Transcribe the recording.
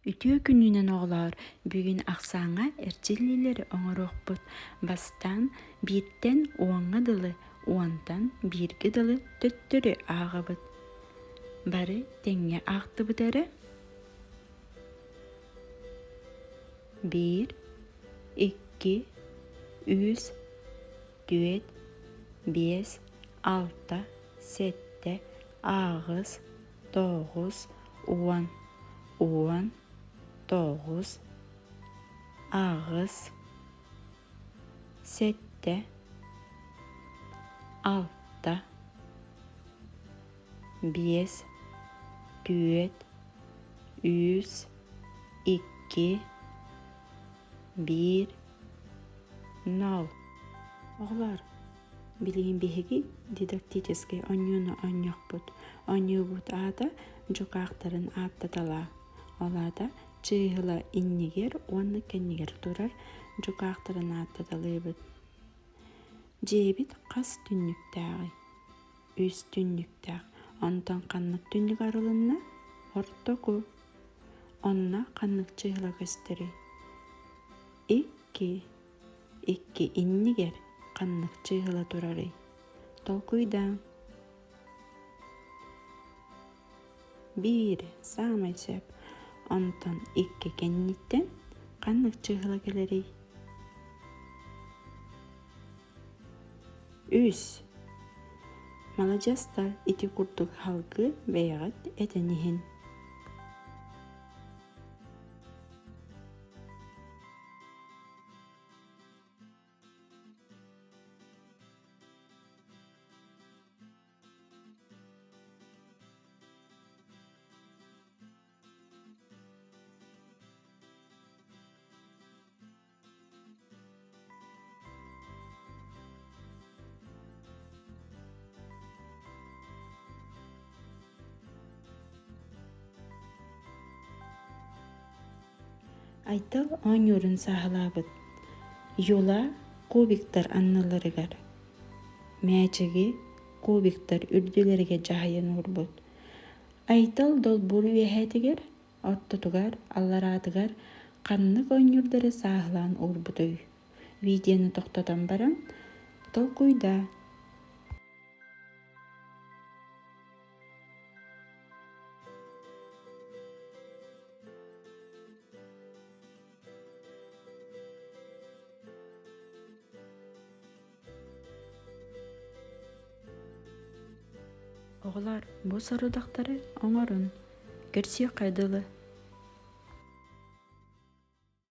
Ütüö күнүнен оғлар, бүгін Ахсааҥҥа эрчиллиилэр оҥорохпут. Бастан бииртен уоҥҥа дылы, уонтан биирги дылы төттөрү ааҕабыт. Бары тэҥҥэ аахтыбыт эрэ. 1, 2, 3, 4, 5, 6, 7, 8, 9, 10, 9, 8, 7, 6, 5, 4, 3, 2, 1, 0. Оғлар, билигин биһиги дидактический оньюну оньохпут. Оньюбут аата жукаактарын ааттатала. Олаада чыыгыла иннигер, уонна кеннигер турар жукаактарын ааттаталыыбыт. Жебит кас түннүктаагы. Үс түннүктаак. Онтон каннык түннүк арылынна ортоку. Онна каннык чыыгыла көстөрү. 2 иннигер каннык чыыгыла турары. Толкуйдан. 1 самай сөп. Онтон 2 кенниттен каннык чыыгыла келери. 3 малажастар ити курдук халкы бэйгат этенихин. Айтал оңюрун сахалабыт. Юла кубиктар анныларыгар. Мәчеги кубиктар үрдүлерге жахайын урбут. Айтал долбуру вехетигер, оттотугар, алларатыгар, каннык оңюрдары сахалан урбутой. Видеоны тоқтатан барам, толкуйда. Оғлар, бу сарудактары оңорун. Көрсө кайдылы.